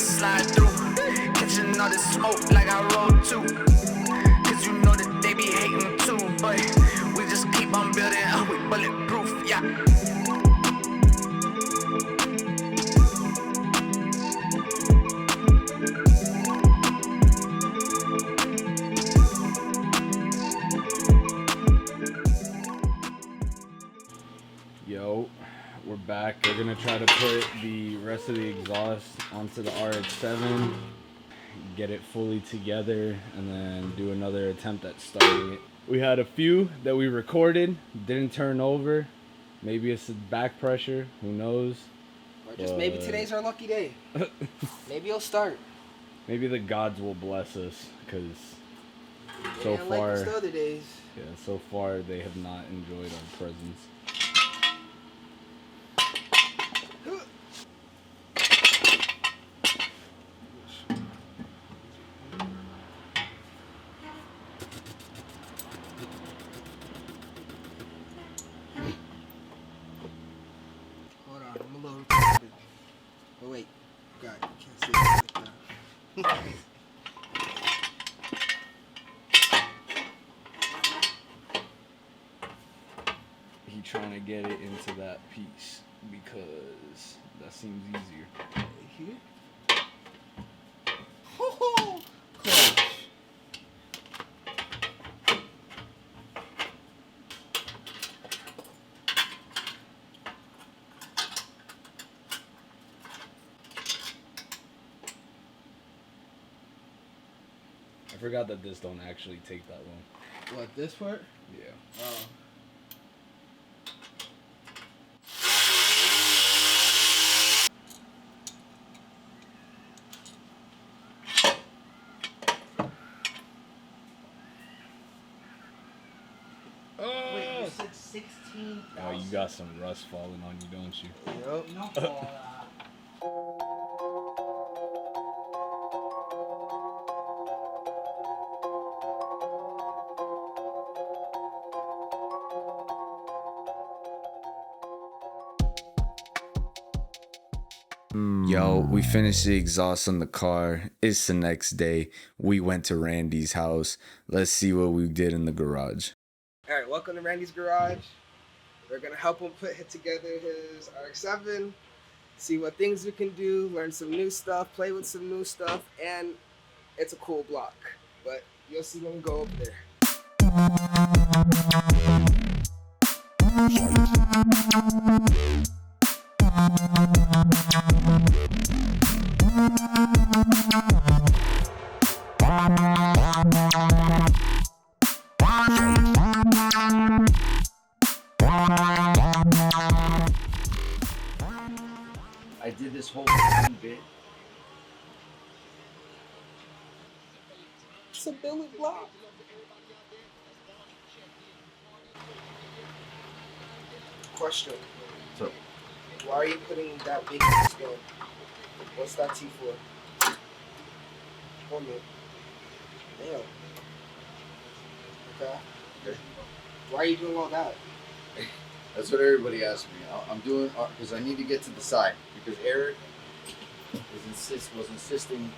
slide through. Catching all this smoke like I roll too. Cause you know that they be hating too. But we just keep on building up, we bulletproof, yeah. Yo, we're back. We're gonna try to put the rest of the exhaust onto the Rx7, get it fully together, and then do another attempt at starting it. We had a few that we recorded, didn't turn over. Maybe it's back pressure, who knows? Or just maybe today's our lucky day. Maybe it'll start. Maybe the gods will bless us, because so like far, the other days. yeah, so far they have not enjoyed our presence. Hold on, I'm a little retarded. Oh wait, God, you can't see it like that. He trying to get it into that piece because that seems easier. Here? Oh, clutch. I forgot that this don't actually take that long. What, this part? Yeah. Oh. Wait, you said 16,000? Oh, you got some rust falling on you, don't you? Yep. No. Yo, we finished the exhaust on the car. It's the next day. We went to Randy's house. Let's see what we did in the garage. Alright, welcome to Randy's garage. We're gonna help him put together his Rx7, see what things we can do, learn some new stuff, play with some new stuff, and it's a cool block. But you'll see when we go over there. I did this whole bit. It's a billet block. Question. So, Why are you putting that big stone? What's that T for? 1 minute. Damn. Okay. Why are you doing all that? that's what everybody asks me. I'm doing because I need to get to the side because Eric was insisting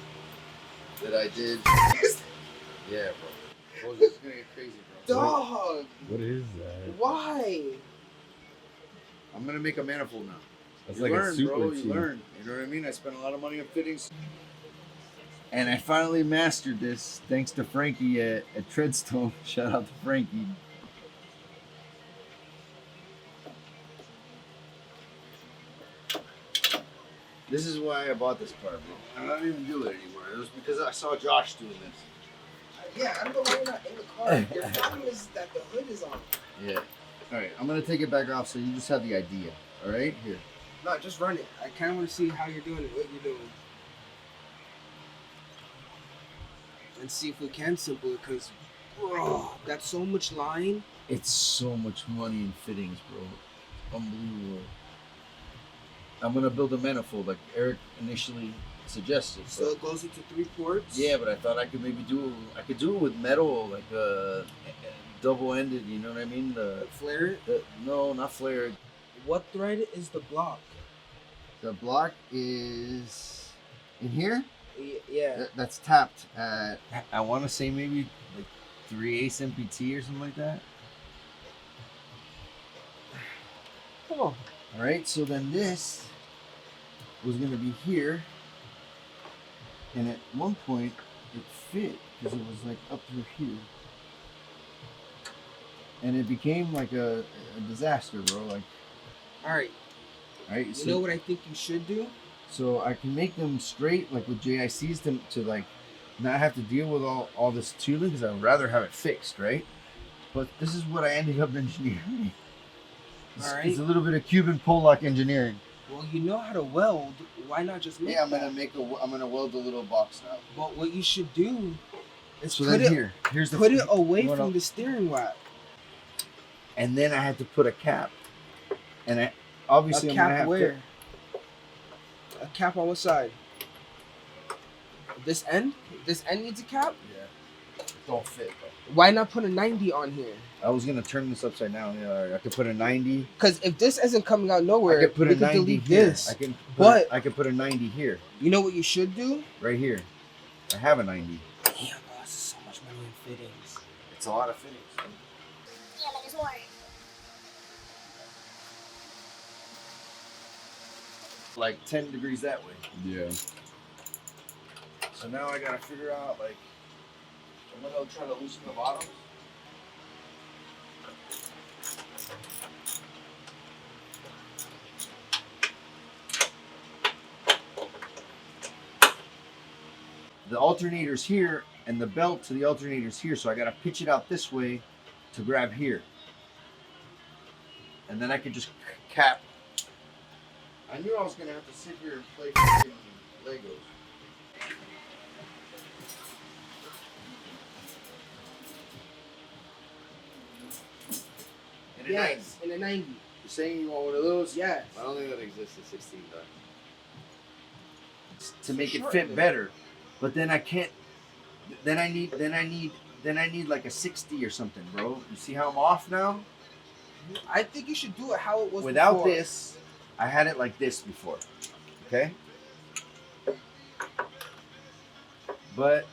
that I did. Yeah, bro. It's gonna get crazy, bro. Dog. What is that? Why? I'm gonna make a manifold now. That's You like learn, a super bro. T. You learn. You know what I mean? I spent a lot of money on fittings, and I finally mastered this thanks to Frankie at Treadstone. Shout out to Frankie. This is why I bought this car, bro. I don't even do it anymore. It was because I saw Josh doing this. Yeah, I don't know why you're not in the car. Your problem is that the hood is on. Yeah. All right, I'm gonna take it back off so you just have the idea. All right, here. No, just run it. I kind of want to see how you're doing it, what you're doing. And see if we can simple it, because, bro, that's so much line. It's so much money in fittings, bro. Unbelievable. I'm gonna build a manifold like Eric initially suggested. So it goes into 3 ports? Yeah, but I thought I could maybe do it with metal, like double-ended. You know what I mean? Flare it? No, not flared. What thread is the block? The block is In here, Yeah. that's tapped at, I want to say maybe like 3/8 MPT or something like that. Come on. All right, so then this was going to be here, and at one point it fit because it was like up through here, and it became like a disaster, bro. Like, All right. right, You know what I think you should do? so I can make them straight, like with JICs, to like not have to deal with all this tubing because I'd rather have it fixed, right? But this is what I ended up engineering. All right. It's a little bit of Cuban Pollock engineering. Well, you know how to weld. Why not just make Yeah, I'm that? gonna weld a little box now. But what you should do is So put then here's the put it away you wanna- from the steering rack. And then I had to put a cap, and obviously A I'm gonna cap have where? A cap on what side? This end? This end needs a cap? Yeah, it don't fit. Though. Why not put a 90 on here? I was gonna turn this upside down. Yeah, I could put a 90. Because if this isn't coming out I nowhere, could put we a could 90 delete here. this. I could put a 90 here, You know what you should do? right here. I have a 90. Damn, bro, this is so much money in fittings. It's a lot of fittings. Yeah, but there's more. Like 10 degrees that way. Yeah. So now I gotta figure out like I'm gonna try to loosen the bottoms. The alternator's here and the belt to the alternator's here, so I gotta pitch it out this way to grab here. And then I could just cap. I knew I was gonna have to sit here and play fucking Legos. In a 90. Yes, in a 90. You're saying you want one of those? Yes. I don't think that exists in 16 though. To make it Shorten fit it. better, but then I can't. Then I need like a 60 or something, bro. You see how I'm off now? I think you should do it how it was Without before. this, I had it like this before. Okay? But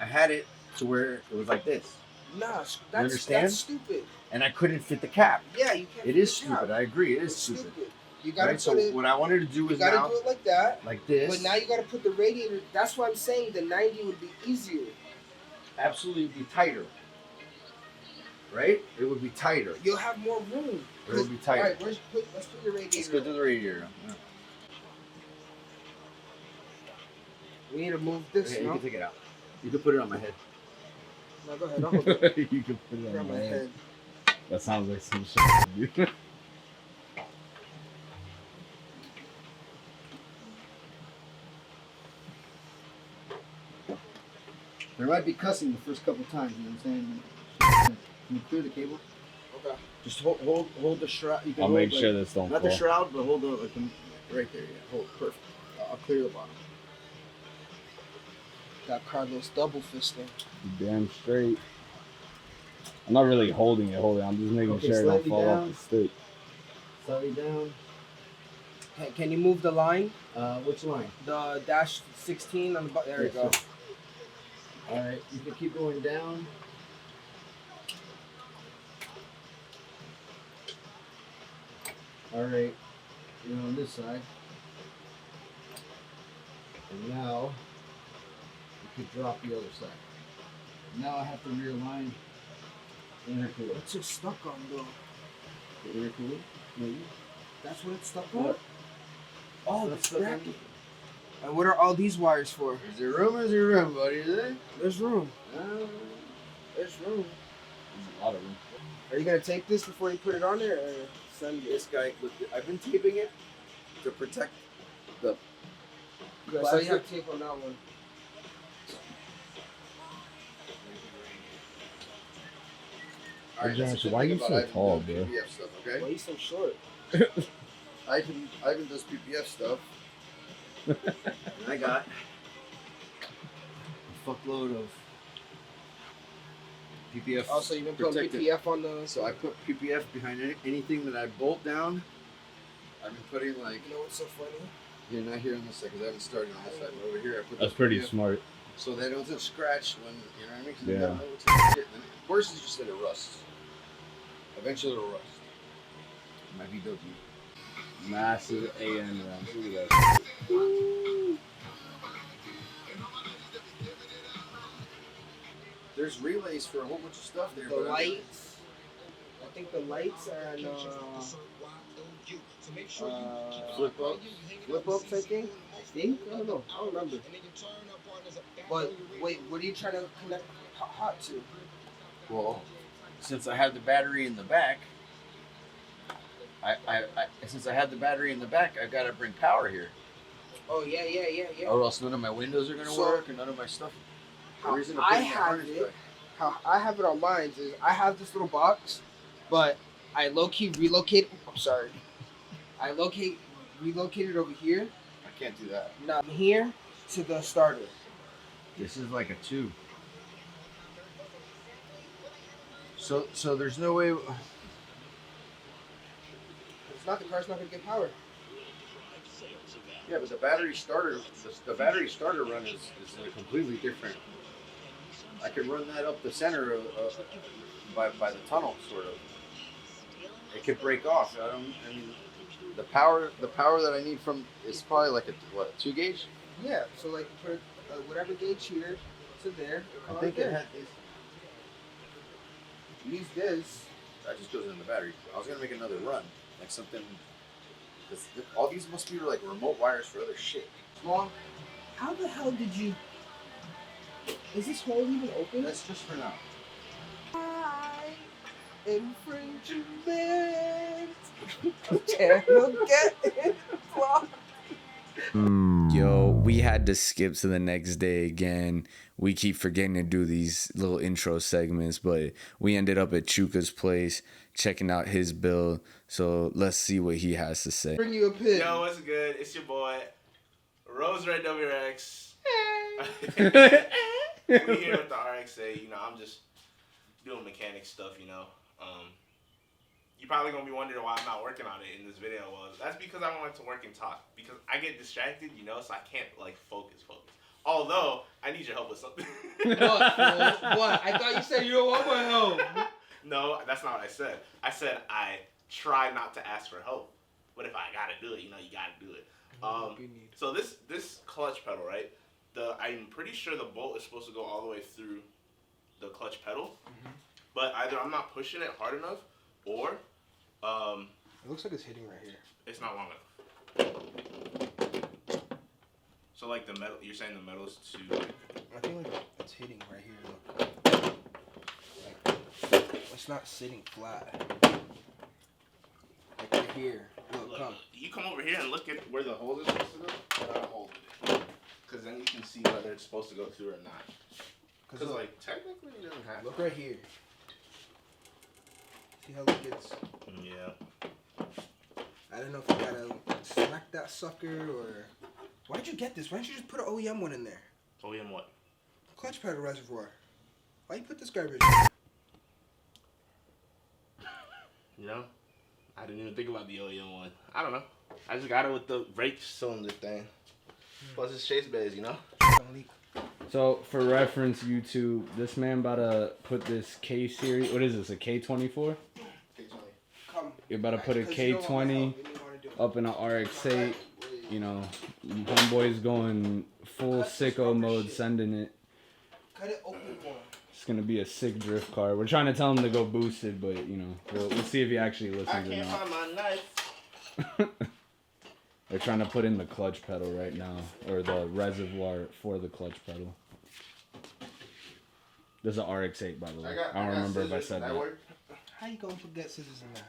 I had it to where it was like this. Nah, that's understand? That's stupid. And I couldn't fit the cap. Yeah, you can't. It fit is the cap. stupid. I agree. It is It's stupid. You gotta Right? So put it. what I wanted to do You was gotta now do it like that. like this. But now you gotta put the radiator. That's why I'm saying the 90 would be easier. absolutely be tighter. Right? It would be tighter. You'll have more room. It would be tighter. All right, let's put your radiator. Let's go to the radiator. Yeah. We need to move this. Okay, you no? can take it out. You can put it on my head. No, go ahead. I'll hold it. You can put it Put it on on my my head. head. That sounds like some shit, dude. There might be cussing the first couple times, you know what I'm saying? Can you clear the cable? Okay. Just hold the shroud. You can I'll hold, make like, sure this don't not fall. the shroud, but hold the right there. Yeah, hold perfect. I'll clear the bottom. Got Carlos double fisting. Damn straight. I'm not really holding it. I'm just making Okay, sure it don't slightly fall down. off the stick. Slightly down. Can you move the line? Which line? The dash 16 on the bottom. There Yes, you go. sir. All right, you can keep going down. All right, you're on this side. And now you could drop the other side. Now I have to realign the intercooler. What's it stuck on though? The intercooler? Maybe. That's what it's stuck What? on? Oh, That's the stuck on- bracket. And what are all these wires for? Is there room? Is there room, buddy? Is there? There's room. There's room. There's a lot of room. Are you gonna take this before you put it on there, or send This it? guy, I've been taping it to protect the. I saw you have tape on that one. Alright, Josh, that's the why thing you about so Ivan tall, doing bro? PPF stuff, okay? Why are you so short? Ivan does PPF stuff. And I got a fuckload of PPF. Also, you've been putting protected. PPF on the. So I put PPF behind anything that I bolt down. I've been putting like, You know what's so funny? Here, not here on this side, because I haven't started on this side. But over here, I put That's the pretty tortilla smart. so they don't scratch when, you know what I mean? 'Cause you Yeah. gotta know what to get. Of course, it's just that it rusts. Eventually, it'll rust. Might be dopey. Massive AN runs. Look at that. There's relays for a whole bunch of stuff there. The but lights. I think the lights and flip ups. flip ups. I think. I don't know. I don't remember. But wait, what are you trying to connect hot to? Well, since I have the battery in the back, since I have the battery in the back, I've got to bring power here. Oh yeah. Or else none of my windows are gonna work, and none of my stuff. The reason I have it. How I have it on mine is I have this little box, but I low key relocate. I'm sorry. I relocated over here. I can't do that. Now I'm here to the starter. This is like a 2. So there's no way. It's not the car's not gonna get power. Yeah, but the battery starter run is like completely different. I can run that up the center by the tunnel, sort of. It could break off. I mean, the power that I need from is probably like a 2 gauge. Yeah. So like put whatever gauge here to there. I think it had this. Use this. That just goes in the battery. I was gonna make another run, like something. All these must be like remote wires for other shit. Mom, how the hell did you? Is this hole even open? That's just for now. Infringement. Channel get blocked. Yo, we had to skip to the next day again. We keep forgetting to do these little intro segments, but we ended up at Chuka's place checking out his build. So let's see what he has to say. Bring you a pin. Yo, what's good? It's your boy, Rose Red WRX. We here with the Rx7. You know, I'm just doing mechanic stuff, you know. You're probably going to be wondering why I'm not working on it in this video. Well, that's because I wanted to work and talk. Because I get distracted, you know, so I can't, like, focus. Although, I need your help with something. What? I thought you said you don't want my help. No, that's not what I said. I said I try not to ask for help. But if I got to do it, you know, you got to do it. So this clutch pedal, right? I'm pretty sure the bolt is supposed to go all the way through the clutch pedal. Mm-hmm. But either I'm not pushing it hard enough, or it looks like it's hitting right here. it's not long enough. So like the metal, you're saying the metal's too. I think like it's hitting right here. Look, like, it's not sitting flat. Like right here. Look, come. You come over here and look at where the hole is supposed to go. I'll hold it, because then you can see whether it's supposed to go through or not. Because like technically it doesn't have. Look right here. See how it gets? Yeah. I don't know if you gotta smack that sucker or. Why'd you get this? Why didn't you just put an OEM one in there? OEM what? Clutch pedal reservoir. Why you put this garbage? You know, I didn't even think about the OEM one. I don't know. I just got it with the brake cylinder thing. Plus it's chase bays, you know. Don't leak. So for reference, YouTube, this man about to put this K series. What is this? A K24? Come. You're about to put a K20 up in an RX8. You know, homeboy's going full sicko mode, sending it. Cut it open more. It's gonna be a sick drift car. We're trying to tell him to go boosted, but you know, we'll see if he actually listens or not. find my knife. They're trying to put in the clutch pedal right now, or the reservoir for the clutch pedal. There's an RX8, by the way. I don't remember if I said that. How you gonna forget scissors in there?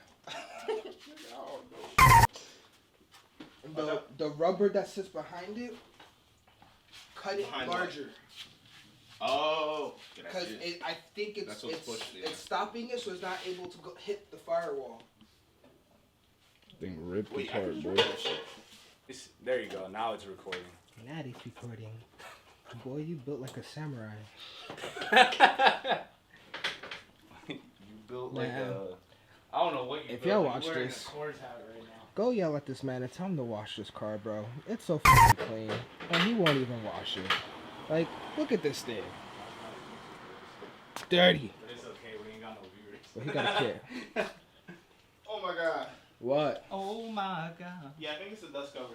The rubber that sits behind it, cut it Behind larger. Oh. Because I think That's what's pushed, yeah. it's stopping it so it's not able to hit the firewall. Thing ripped Wait, apart, boy. There you go. Now it's recording. Now it's recording. Boy, you built like a samurai. You built like a. I don't know what you If built. y'all You're watch wearing this- a Coors hat right now. Go yell at this man and tell him to wash this car, bro. It's so fucking clean. And he won't even wash it. Like, look at this thing. Dirty. But it's okay, we ain't got no viewers. But he got a kid. Oh my god. What? Oh my god. Yeah, I think it's a dust cover.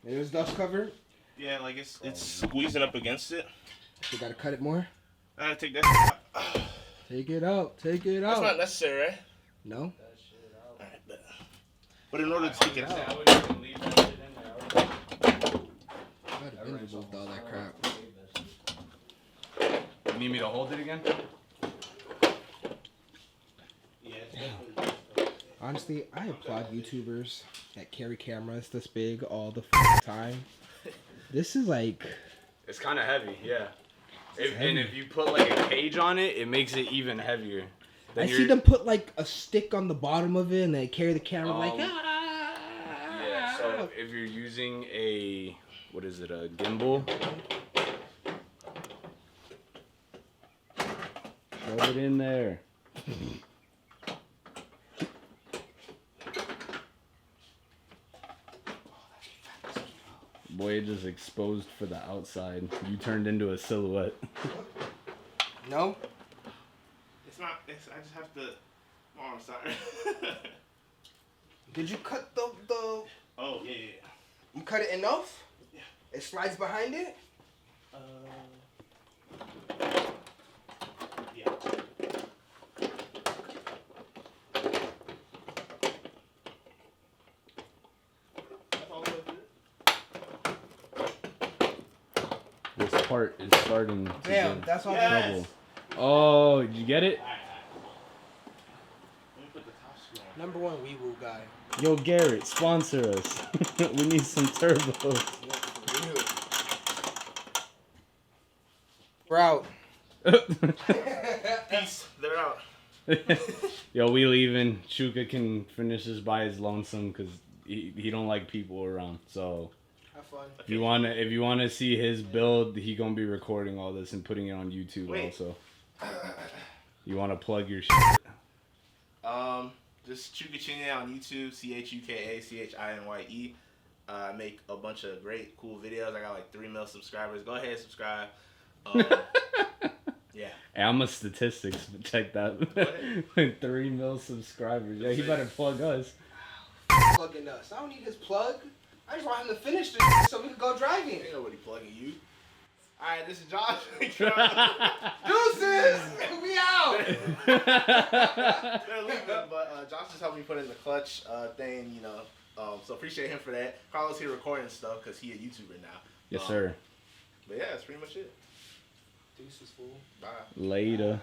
It was dust covered? Yeah, like it's squeezing up against it. You gotta cut it more? I gotta take that out. Take it out. Take it That's out. not necessary, right? No? Alright, but in order to take it I out, wouldn't even leave that shit in there. I would have been removed all that crap. You need me to hold it again? yeah, it's definitely. Honestly, I applaud YouTubers that carry cameras this big all the fucking time. This is like... It's kind of heavy, yeah. heavy. And if you put like a cage on it, it makes it even heavier. I see them put like a stick on the bottom of it and they carry the camera like... Yeah, so if you're using a... What is it, a gimbal? Throw it in there. Boy, it just exposed for the outside. You turned into a silhouette. No? It's not. I just have to. Oh, I'm sorry. Did you cut the... Oh yeah. You cut it enough? Yeah. It slides behind it? Yeah. That's all the way through. This part is starting to Damn, get that's all Yes. trouble. Oh, did you get it? Let me put the top screw on. Number one wee woo guy. Yo, Garrett, sponsor us. We need some turbos. We're out. Peace. They're out. Yo, we leaving. Chuka can finish this by his lonesome because he don't like people around. So Have fun. if you wanna see his build, he gonna be recording all this and putting it on YouTube Wait. also. You wanna plug your shit? Just Chuka on YouTube, ChukaChinye. I make a bunch of great, cool videos. I got like 3 million subscribers. Go ahead and subscribe. Yeah. Hey, I'm a statistics. Check that. 3 mil subscribers. Yeah, he better plug us. Plugging us. I don't need his plug. I just want him to finish this so we can go driving. Ain't nobody plugging you. Alright, this is Josh. Deuces! We out! They're leaving, but Josh just helped me put in the clutch thing, you know. So appreciate him for that. Carlos here recording stuff because he a YouTuber now. Yes, sir. But yeah, that's pretty much it. Deuces, fool. Bye. Later.